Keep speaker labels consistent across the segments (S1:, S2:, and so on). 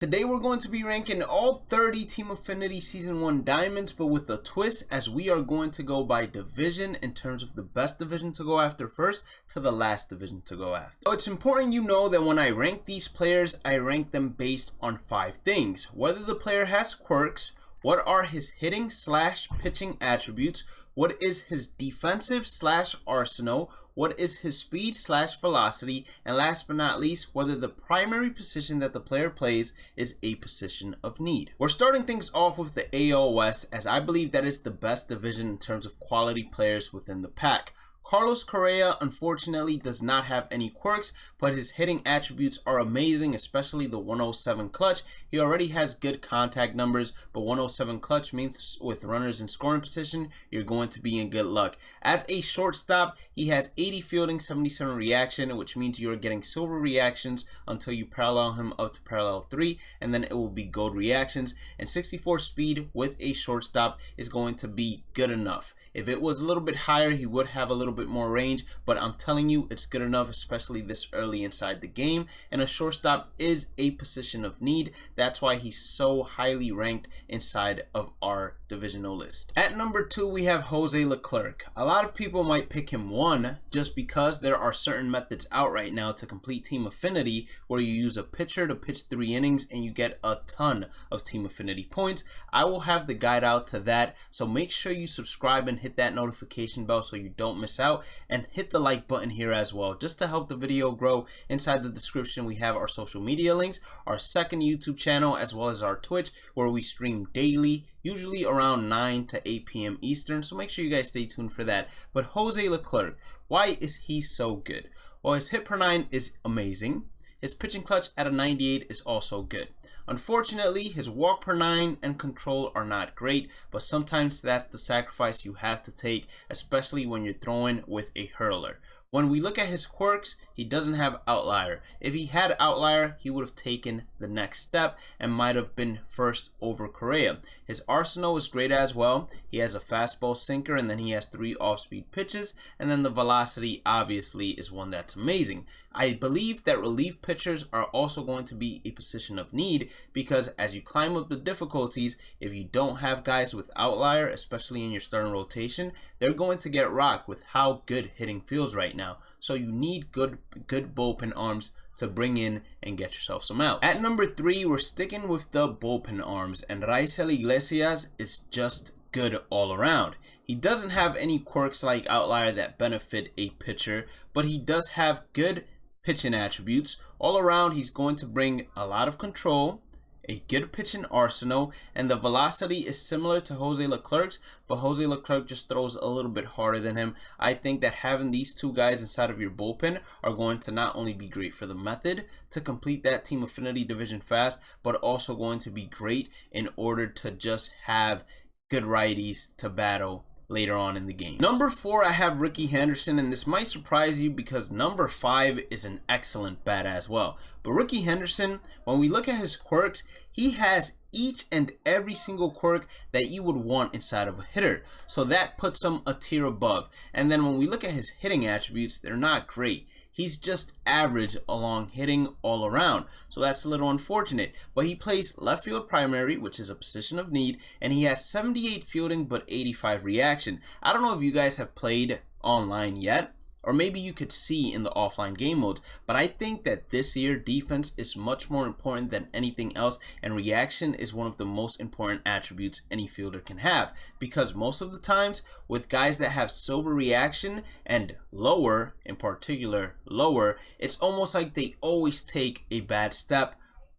S1: Today we're going to be ranking all 30 Team Affinity Season 1 Diamonds, but with a twist, as we are going to go by division in terms of the best division to go after first to the last division to go after. So it's important you know that when I rank these players, I rank them based on 5 things. Whether the player has quirks, what are his hitting / pitching attributes, what is his defensive / arsenal, what is his speed / velocity, and last but not least, whether the primary position that the player plays is a position of need. We're starting things off with the AL West, as I believe that is the best division in terms of quality players within the pack. Carlos Correa unfortunately does not have any quirks, but his hitting attributes are amazing, especially the 107 clutch. He already has good contact numbers, but 107 clutch means with runners in scoring position, you're going to be in good luck. As a shortstop, he has 80 fielding, 77 reaction, which means you're getting silver reactions until you parallel him up to parallel 3, and then it will be gold reactions, and 64 speed with a shortstop is going to be good enough. If it was a little bit higher, he would have a little bit more range, but I'm telling you, it's good enough, especially this early inside the game. And a shortstop is a position of need. That's why he's so highly ranked inside of our divisional list. At number 2, we have Jose Leclerc. A lot of people might pick him 1 just because there are certain methods out right now to complete Team Affinity where you use a pitcher to pitch 3 innings and you get a ton of Team Affinity points. I will have the guide out to that, so make sure you subscribe and hit that notification bell so you don't miss out, and hit the like button here as well just to help the video grow. Inside the description we have our social media links, our second YouTube channel, as well as our Twitch where we stream daily, usually around 9 to 8 p.m. Eastern, so make sure you guys stay tuned for that. But Jose Leclerc, why is he so good? Well, his hit per 9 is amazing. His pitching clutch at a 98 is also good. Unfortunately, his walk per 9 and control are not great, but sometimes that's the sacrifice you have to take, especially when you're throwing with a hurler. When we look at his quirks, he doesn't have outlier. If he had outlier, he would have taken the next step and might have been first over Correa. His arsenal is great as well. He has a fastball sinker, and then he has 3 off-speed pitches, and then the velocity obviously is one that's amazing. I believe that relief pitchers are also going to be a position of need, because as you climb up the difficulties, if you don't have guys with outlier, especially in your starting rotation, they're going to get rocked with how good hitting feels right now. So you need good bullpen arms to bring in and get yourself some outs. At number 3, we're sticking with the bullpen arms, and Ryel Elias is just good all around. He doesn't have any quirks like outlier that benefit a pitcher, but he does have good pitching attributes. All around, he's going to bring a lot of control, a good pitching arsenal, and the velocity is similar to Jose Leclerc's, but Jose Leclerc just throws a little bit harder than him. I think that having these 2 guys inside of your bullpen are going to not only be great for the method to complete that Team Affinity division fast, but also going to be great in order to just have good righties to battle later on in the game. Number 4, I have Ricky Henderson, and this might surprise you because number 5 is an excellent bat as well. But Ricky Henderson, when we look at his quirks, he has each and every single quirk that you would want inside of a hitter. So that puts him a tier above. And then when we look at his hitting attributes, they're not great. He's just average along hitting all around, so that's a little unfortunate. But he plays left field primary, which is a position of need, and he has 78 fielding but 85 reaction. I don't know if you guys have played online yet, or maybe you could see in the offline game modes, but I think that this year defense is much more important than anything else, and reaction is one of the most important attributes any fielder can have, because most of the times with guys that have silver reaction and lower, in particular lower, it's almost like they always take a bad step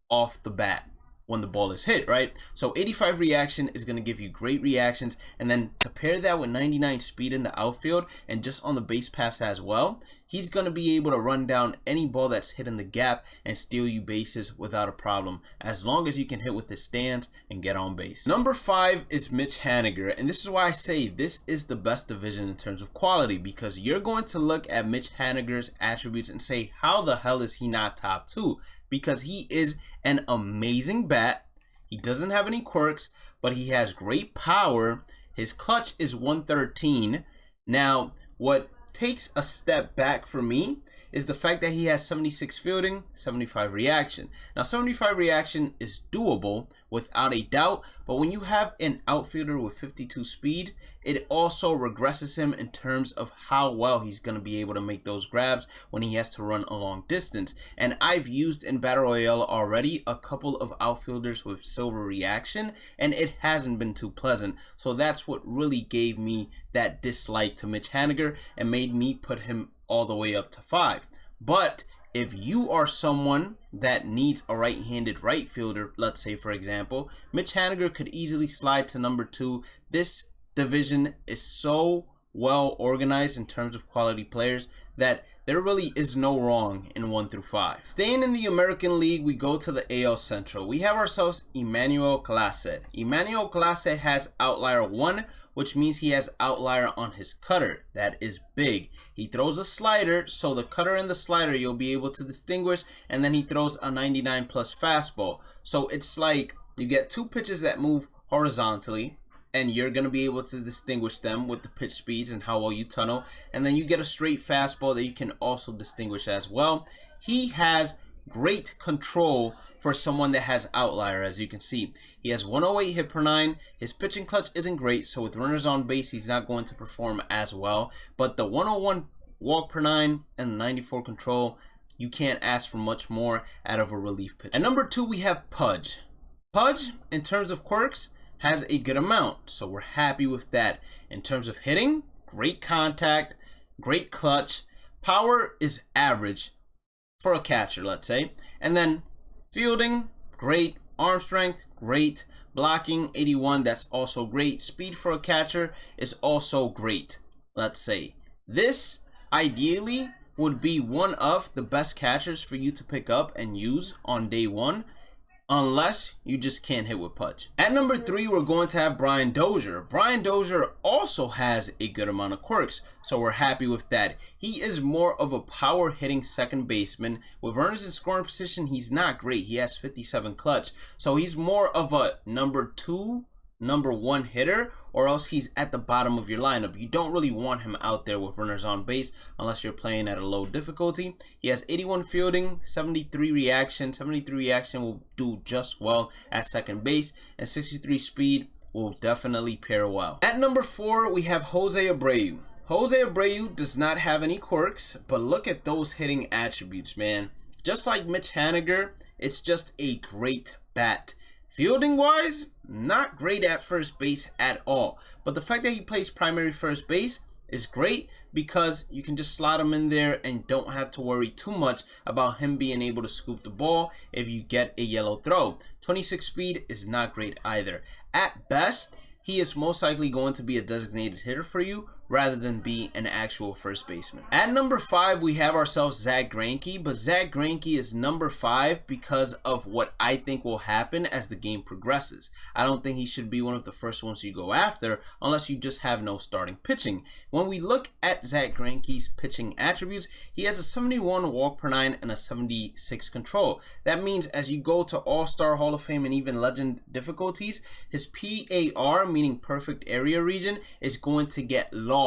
S1: off the bat when the ball is hit, right? So 85 reaction is going to give you great reactions, and then to pair that with 99 speed in the outfield and just on the base paths as well, he's going to be able to run down any ball that's hit in the gap and steal you bases without a problem, as long as you can hit with his stance and get on base. Number 5 is Mitch Haniger, and this is why I say this is the best division in terms of quality, because you're going to look at Mitch Haniger's attributes and say, how the hell is he not top 2? Because he is an amazing bat. He doesn't have any quirks, but he has great power. His clutch is 113. Now, what takes a step back for me is the fact that he has 76 fielding, 75 reaction. Now 75 reaction is doable without a doubt, but when you have an outfielder with 52 speed, it also regresses him in terms of how well he's going to be able to make those grabs when he has to run a long distance. And I've used in Battle Royale already a couple of outfielders with silver reaction, and it hasn't been too pleasant. So that's what really gave me that dislike to Mitch Haniger and made me put him all the way up to 5. But if you are someone that needs a right-handed right fielder, let's say for example, Mitch Haniger could easily slide to number 2. This division is so well organized in terms of quality players that there really is no wrong in 1 through 5. Staying in the American League, we go to the AL Central. We have ourselves Emmanuel Avila. Emmanuel Avila has outlier 1, which means he has outlier on his cutter. That is big. He throws a slider, so the cutter and the slider you'll be able to distinguish, and then he throws a 99 plus fastball. So it's like you get 2 pitches that move horizontally, and you're going to be able to distinguish them with the pitch speeds and how well you tunnel. And then you get a straight fastball that you can also distinguish as well. He has great control for someone that has outlier, as you can see. He has 108 hit per 9. His pitching clutch isn't great, so with runners on base, he's not going to perform as well. But the 101 walk per 9 and the 94 control, you can't ask for much more out of a relief pitcher. At number 2, we have Pudge. Pudge, in terms of quirks, has a good amount, so we're happy with that. In terms of hitting, great contact, great clutch. Power is average for a catcher, let's say. And then fielding, great. Arm strength, great. Blocking, 81, that's also great. Speed for a catcher is also great, let's say. This, ideally, would be one of the best catchers for you to pick up and use on day 1. Unless you just can't hit with Pudge. At number 3, we're going to have Brian Dozier. Brian Dozier also has a good amount of quirks, so we're happy with that. He is more of a power hitting second baseman. With runners in scoring position, he's not great. He has 57 clutch, so he's more of a number 2, number 1 hitter, or else he's at the bottom of your lineup. You don't really want him out there with runners on base unless you're playing at a low difficulty. He has 81 fielding, 73 reaction. 73 reaction will do just well at second base, and 63 speed will definitely pair well. At number 4, we have Jose Abreu. Jose Abreu does not have any quirks, but look at those hitting attributes, man. Just like Mitch Haniger, it's just a great bat. Fielding wise, not great at first base at all, but the fact that he plays primary first base is great because you can just slot him in there and don't have to worry too much about him being able to scoop the ball if you get a yellow throw. 26 speed is not great either. At best, he is most likely going to be a designated hitter for you rather than be an actual first baseman. At number 5, we have ourselves Zack Greinke, but Zack Greinke is number 5 because of what I think will happen as the game progresses. I don't think he should be one of the first ones you go after unless you just have no starting pitching. When we look at Zack Greinke's pitching attributes, he has a 71 walk per 9 and a 76 control. That means as you go to All-Star, Hall of Fame, and even Legend difficulties, his PAR, meaning perfect area region, is going to get large.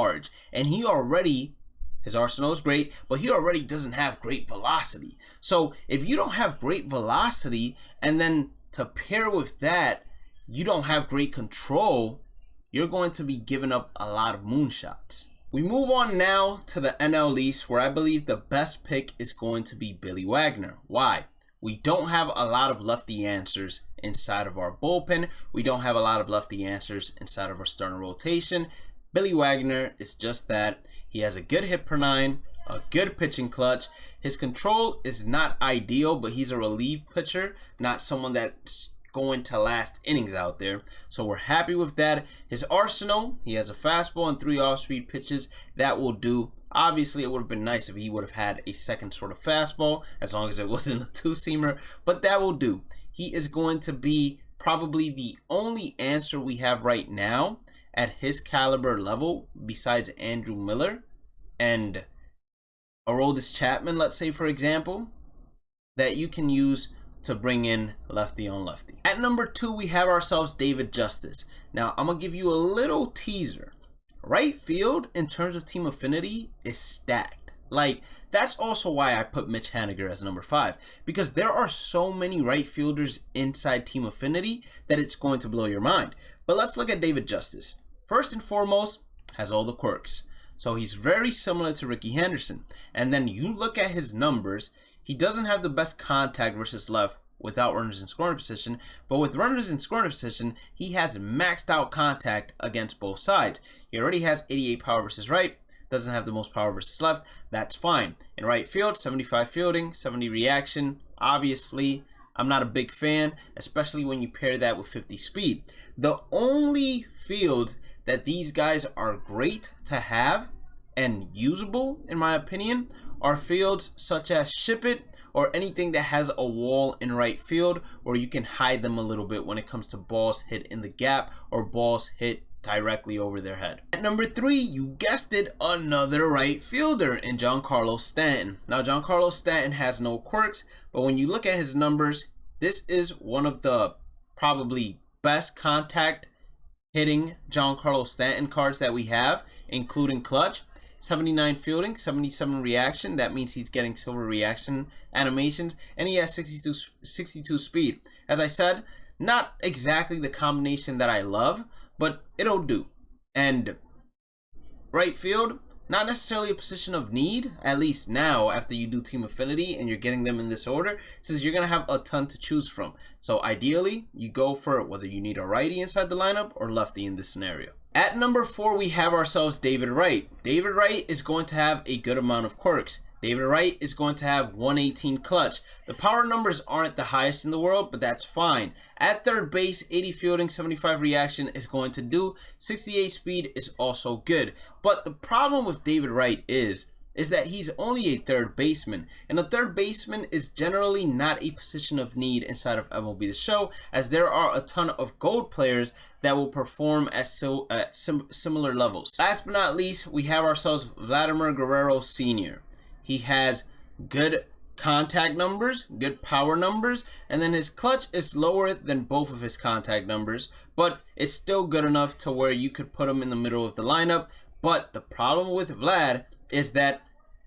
S1: And he already, his arsenal is great, but he already doesn't have great velocity. So if you don't have great velocity, and then to pair with that, you don't have great control, you're going to be giving up a lot of moonshots. We move on now to the NL East, where I believe the best pick is going to be Billy Wagner. Why? We don't have a lot of lefty answers inside of our bullpen. We don't have a lot of lefty answers inside of our starting rotation. Billy Wagner is just that. He has a good hit per 9, a good pitching clutch. His control is not ideal, but he's a relief pitcher, not someone that's going to last innings out there. So we're happy with that. His arsenal, he has a fastball and 3 off-speed pitches. That will do. Obviously, it would have been nice if he would have had a second sort of fastball, as long as it wasn't a 2-seamer, but that will do. He is going to be probably the only answer we have right now at his caliber level, besides Andrew Miller and Aroldis Chapman, let's say for example, that you can use to bring in lefty on lefty. At number 2, we have ourselves David Justice. Now, I'm going to give you a little teaser. Right field, in terms of team affinity, is stacked. Like, that's also why I put Mitch Haniger as number 5, because there are so many right fielders inside Team Affinity that it's going to blow your mind. But let's look at David Justice. First and foremost, has all the quirks. So he's very similar to Ricky Henderson. And then you look at his numbers, he doesn't have the best contact versus left without runners in scoring position, but with runners in scoring position, he has maxed out contact against both sides. He already has 88 power versus right, doesn't have the most power versus left. That's fine. In right field, 75 fielding, 70 reaction. Obviously, I'm not a big fan, especially when you pair that with 50 speed. The only fields that these guys are great to have and usable, in my opinion, are fields such as Ship It or anything that has a wall in right field where you can hide them a little bit when it comes to balls hit in the gap or balls hit directly over their head. At number 3, you guessed it, another right fielder in Giancarlo Stanton. Now, Giancarlo Stanton has no quirks, but when you look at his numbers, this is one of the probably best contact hitting Giancarlo Stanton cards that we have, including clutch. 79 fielding, 77 reaction. That means he's getting silver reaction animations, and he has 62 speed. As I said, not exactly the combination that I love, but it'll do. And right field, not necessarily a position of need, at least now after you do Team Affinity and you're getting them in this order, since you're going to have a ton to choose from. So ideally, you go for whether you need a righty inside the lineup or lefty in this scenario. At number 4, we have ourselves David Wright. David Wright is going to have a good amount of quirks. David Wright is going to have 118 clutch. The power numbers aren't the highest in the world, but that's fine. At third base, 80 fielding, 75 reaction is going to do. 68 speed is also good. But the problem with David Wright is that he's only a third baseman, and a third baseman is generally not a position of need inside of MLB The Show, as there are a ton of gold players that will perform at similar levels. Last but not least, we have ourselves Vladimir Guerrero Sr. He has good contact numbers, good power numbers, and then his clutch is lower than both of his contact numbers, but it's still good enough to where you could put him in the middle of the lineup. But the problem with Vlad is that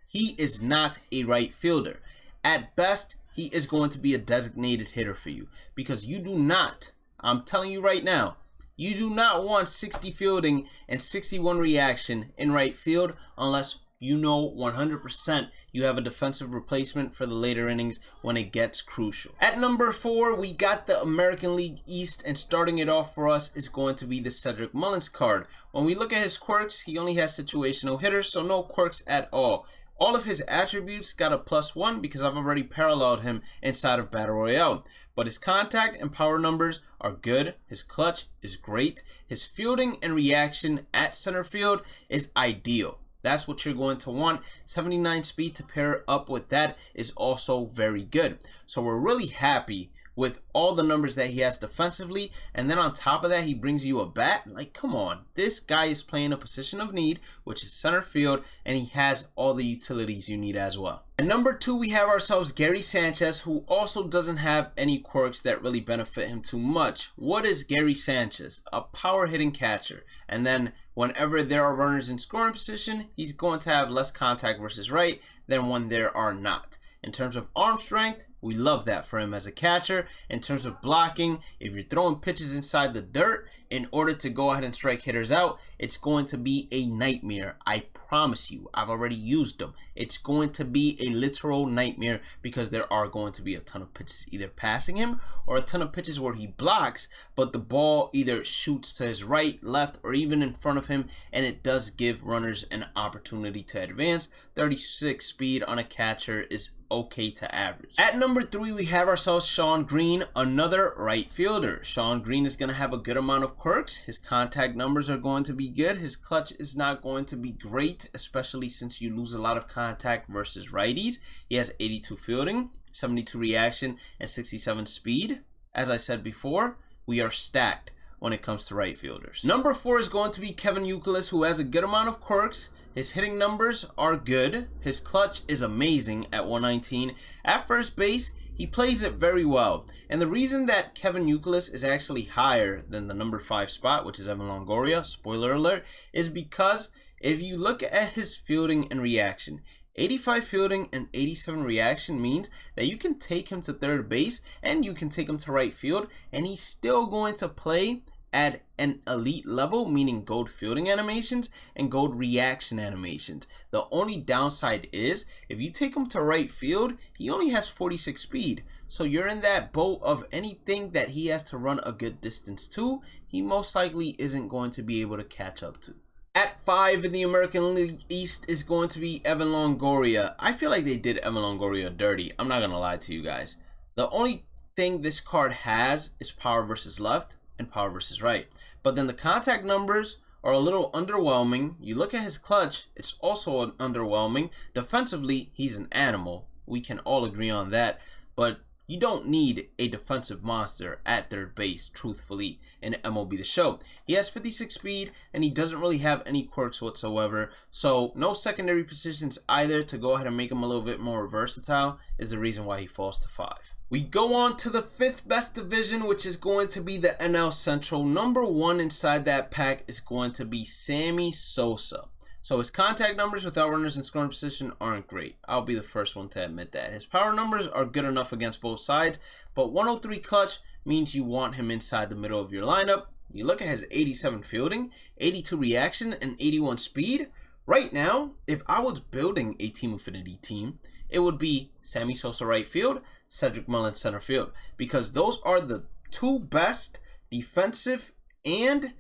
S1: he is not a right fielder. At best, he is going to be a designated hitter for you, because you do not, I'm telling you right now, you do not want 60 fielding and 61 reaction in right field unless you know 100% you have a defensive replacement for the later innings when it gets crucial. At number 4, we got the American League East, and starting it off for us is going to be the Cedric Mullins card. When we look at his quirks, he only has situational hitters, so no quirks at all. All of his attributes got a +1 because I've already paralleled him inside of Battle Royale. But his contact and power numbers are good. His clutch is great. His fielding and reaction at center field is ideal. That's what you're going to want. 79 speed to pair up with that is also very good. So we're really happy with all the numbers that he has defensively, and then on top of that, he brings you a bat. Like, come on, this guy is playing a position of need, which is center field, and he has all the utilities you need as well. At number 2, we have ourselves Gary Sanchez, who also doesn't have any quirks that really benefit him too much. What is Gary Sanchez? A power hitting catcher, and then whenever there are runners in scoring position, he's going to have less contact versus right than when there are not. In terms of arm strength, we love that for him as a catcher. In terms of blocking, if you're throwing pitches inside the dirt in order to go ahead and strike hitters out, it's going to be a nightmare. I promise you, I've already used them. It's going to be a literal nightmare because there are going to be a ton of pitches either passing him or a ton of pitches where he blocks, but the ball either shoots to his right, left, or even in front of him, and it does give runners an opportunity to advance. 36 speed on a catcher is okay to average. At number 3, we have ourselves Shawn Green, another right fielder. Shawn Green is going to have a good amount of quirks. His contact numbers are going to be good. His clutch is not going to be great, especially since you lose a lot of contact versus righties. He has 82 fielding, 72 reaction, and 67 speed. As I said before, we are stacked when it comes to right fielders. Number 4 is going to be Kevin Youkilis, who has a good amount of quirks. His hitting numbers are good. His clutch is amazing at 119. At first base, he plays it very well. And the reason that Kevin Youkilis is actually higher than the number 5 spot, which is Evan Longoria, spoiler alert, is because if you look at his fielding and reaction, 85 fielding and 87 reaction means that you can take him to third base and you can take him to right field, and he's still going to play at an elite level, meaning gold fielding animations and gold reaction animations. The only downside is if you take him to right field, he only has 46 speed. So you're in that boat of anything that he has to run a good distance to, he most likely isn't going to be able to catch up to. At 5 in the American League East is going to be Evan Longoria. I feel like they did Evan Longoria dirty. I'm not going to lie to you guys. The only thing this card has is power versus left and power versus right. But then the contact numbers are a little underwhelming. You look at his clutch, it's also underwhelming. Defensively, he's an animal. We can all agree on that. But you don't need a defensive monster at third base, truthfully, in MLB The Show. He has 56 speed, and he doesn't really have any quirks whatsoever. So no secondary positions either to go ahead and make him a little bit more versatile is the reason why he falls to 5. We go on to the 5th best division, which is going to be the NL Central. Number 1 inside that pack is going to be Sammy Sosa. So his contact numbers without runners in scoring position aren't great. I'll be the first one to admit that. His power numbers are good enough against both sides, but 103 clutch means you want him inside the middle of your lineup. You look at his 87 fielding, 82 reaction, and 81 speed. Right now, if I was building a Team Affinity team, it would be Sammy Sosa right field, Cedric Mullins center field, because those are the 2 best defensive and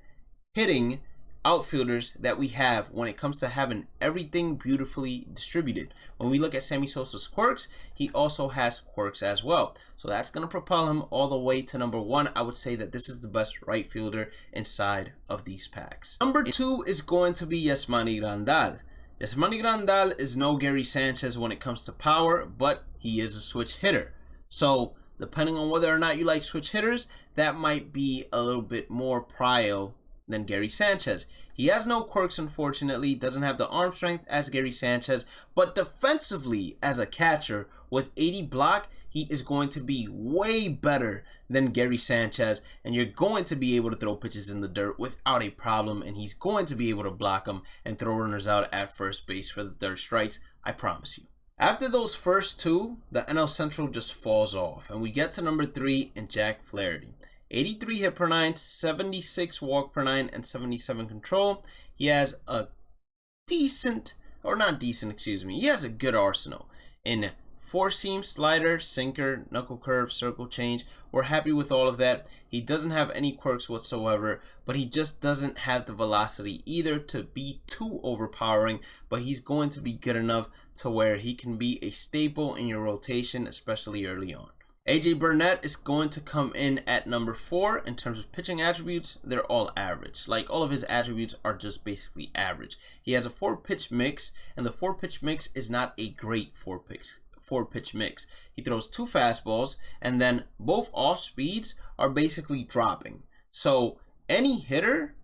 S1: hitting outfielders that we have when it comes to having everything beautifully distributed. When we look at Sammy Sosa's quirks, he also has quirks as well. So that's going to propel him all the way to number 1. I would say that this is the best right fielder inside of these packs. Number 2 is going to be Yasmani Grandal. Yasmani Grandal is no Gary Sanchez when it comes to power, but he is a switch hitter. So depending on whether or not you like switch hitters, that might be a little bit more prio than Gary Sanchez. He has no quirks, unfortunately, doesn't have the arm strength as Gary Sanchez, but defensively as a catcher with 80 block, he is going to be way better than Gary Sanchez, and you're going to be able to throw pitches in the dirt without a problem, and he's going to be able to block them and throw runners out at first base for the third strikes, I promise you. After those first 2, the NL Central just falls off, and we get to number 3 in Jack Flaherty. 83 hit per 9, 76 walk per 9, and 77 control. He has a decent, or not decent, excuse me. He has a good arsenal in 4-seam, slider, sinker, knuckle curve, circle change. We're happy with all of that. He doesn't have any quirks whatsoever, but he just doesn't have the velocity either to be too overpowering, but he's going to be good enough to where he can be a staple in your rotation, especially early on. AJ Burnett is going to come in at number 4. In terms of pitching attributes, they're all average. Like, all of his attributes are just basically average. He has a 4-pitch mix, and the 4-pitch mix is not a great 4-pitch mix. He throws 2 fastballs, and then both off speeds are basically dropping. So any hitter,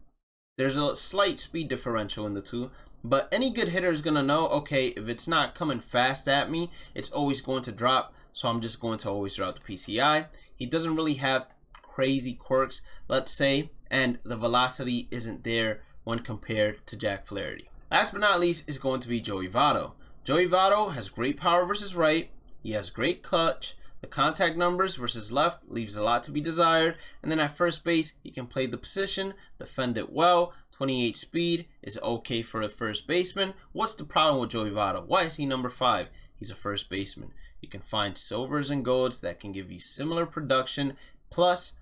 S1: there's a slight speed differential in the 2, but any good hitter is going to know, okay, if it's not coming fast at me, it's always going to drop. So I'm just going to always throw out the PCI. He doesn't really have crazy quirks, let's say, and the velocity isn't there when compared to Jack Flaherty. Last but not least is going to be Joey Vado. Joey Vado has great power versus right. He has great clutch. The contact numbers versus left leaves a lot to be desired. And then at first base, he can play the position, defend it well. 28 speed is okay for a first baseman. What's the problem with Joey Vado? Why is he number 5? He's a first baseman. You can find silvers and golds that can give you similar production. Plus,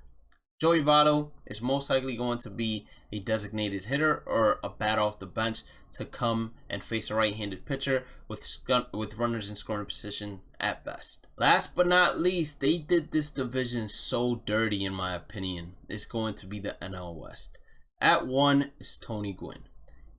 S1: Joey Vado is most likely going to be a designated hitter or a bat off the bench to come and face a right-handed pitcher with runners in scoring position at best. Last but not least, they did this division so dirty in my opinion. It's going to be the NL West. At 1 is Tony Gwyn.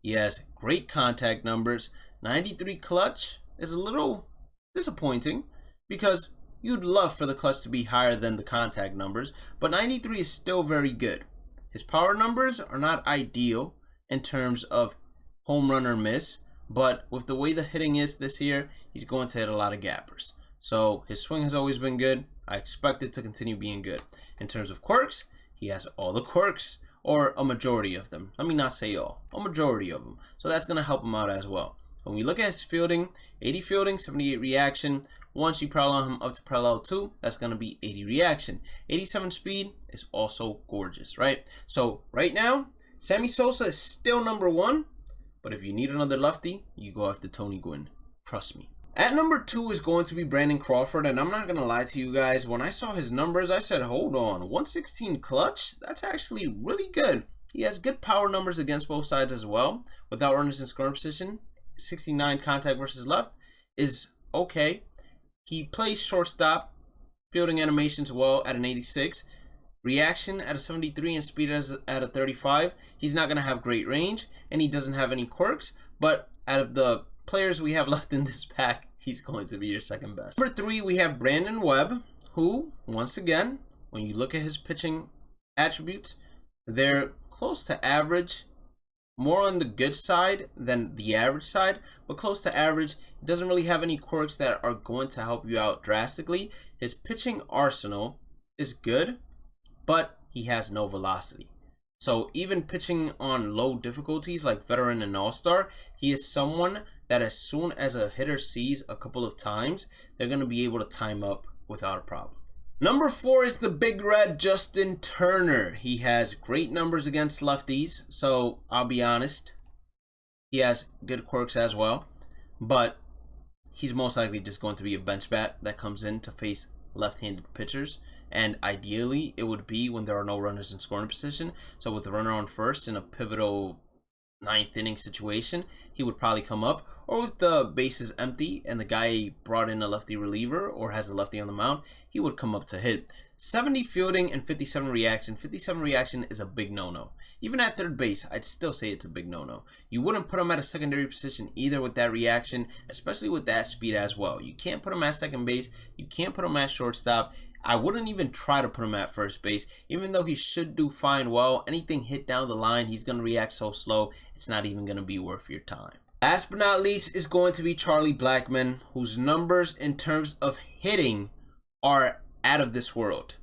S1: He has great contact numbers. 93 clutch is a little disappointing because you'd love for the clutch to be higher than the contact numbers, but 93 is still very good. His power numbers are not ideal in terms of home run or miss, but with the way the hitting is this year, he's going to hit a lot of gappers. So his swing has always been good. I expect it to continue being good. In terms of quirks, he has all the quirks, or a majority of them. Let me not say all, a majority of them. So that's going to help him out as well. When we look at his fielding, 80 fielding, 78 reaction. Once you parallel him up to parallel 2, that's going to be 80 reaction. 87 speed is also gorgeous, right? So right now, Sammy Sosa is still number 1. But if you need another lefty, you go after Tony Gwyn. Trust me. At number 2 is going to be Brandon Crawford. And I'm not going to lie to you guys. When I saw his numbers, I said, hold on. 116 clutch? That's actually really good. He has good power numbers against both sides as well. Without runners in scoring position, 69 contact versus left is okay. He plays shortstop, fielding animations well at an 86, reaction at a 73, and speed at a 35. He's not going to have great range, and he doesn't have any quirks, but out of the players we have left in this pack, he's going to be your second best. Number 3, we have Brandon Webb, who, once again, when you look at his pitching attributes, they're close to average. More on the good side than the average side, but close to average. He doesn't really have any quirks that are going to help you out drastically. His pitching arsenal is good, but he has no velocity. So even pitching on low difficulties like veteran and all-star, he is someone that as soon as a hitter sees a couple of times, they're going to be able to time up without a problem. Number 4 is the Big Red Justin Turner. He has great numbers against lefties, so I'll be honest, he has good quirks as well, but he's most likely just going to be a bench bat that comes in to face left-handed pitchers, and ideally it would be when there are no runners in scoring position. So with the runner on first in a pivotal 9th inning situation, he would probably come up, or with the bases empty and the guy brought in a lefty reliever or has a lefty on the mound, he would come up to hit. 70 fielding and 57 reaction. 57 reaction is a big no-no. Even at third base, I'd still say it's a big no-no. You wouldn't put him at a secondary position either with that reaction, especially with that speed as well. You can't put him at second base. You can't put him at shortstop. I wouldn't even try to put him at first base, even though he should do fine well. Anything hit down the line, he's going to react so slow, it's not even going to be worth your time. Last but not least is going to be Charlie Blackman, whose numbers in terms of hitting are out of this world.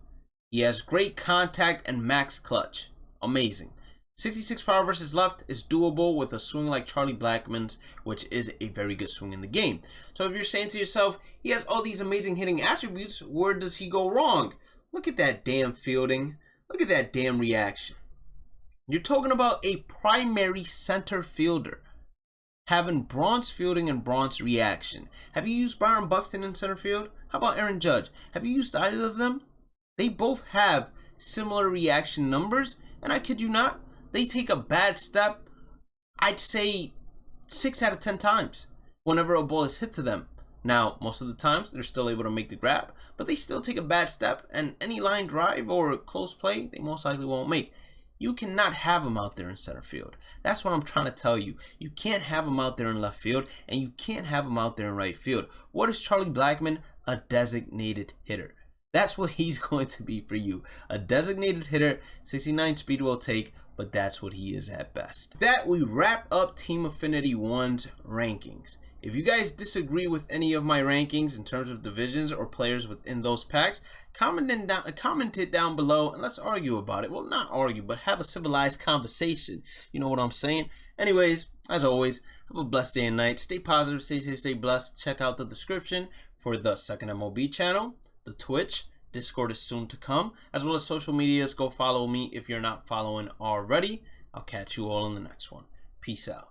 S1: He has great contact and max clutch. Amazing. 66 power versus left is doable with a swing like Charlie Blackman's, which is a very good swing in the game. So if you're saying to yourself, he has all these amazing hitting attributes, where does he go wrong? Look at that damn fielding. Look at that damn reaction. You're talking about a primary center fielder having bronze fielding and bronze reaction. Have you used Byron Buxton in center field? How about Aaron Judge? Have you used either of them? They both have similar reaction numbers, and I kid you not, they take a bad step, I'd say 6 out of 10 times whenever a ball is hit to them. Now, most of the times, they're still able to make the grab, but they still take a bad step, and any line drive or close play, they most likely won't make. You cannot have him out there in center field. That's what I'm trying to tell you. You can't have him out there in left field, and you can't have him out there in right field. What is Charlie Blackman? A designated hitter. That's what he's going to be for you. A designated hitter. 69 speed will take, but that's what he is at best. With that, we wrap up Team Affinity 1's rankings. If you guys disagree with any of my rankings in terms of divisions or players within those packs, comment it down below and let's argue about it. Well, not argue, but have a civilized conversation. You know what I'm saying? Anyways, as always, have a blessed day and night. Stay positive, stay safe, stay blessed. Check out the description for the second MLB channel, the Twitch. Discord is soon to come, as well as social medias. Go follow me if you're not following already. I'll catch you all in the next one. Peace out.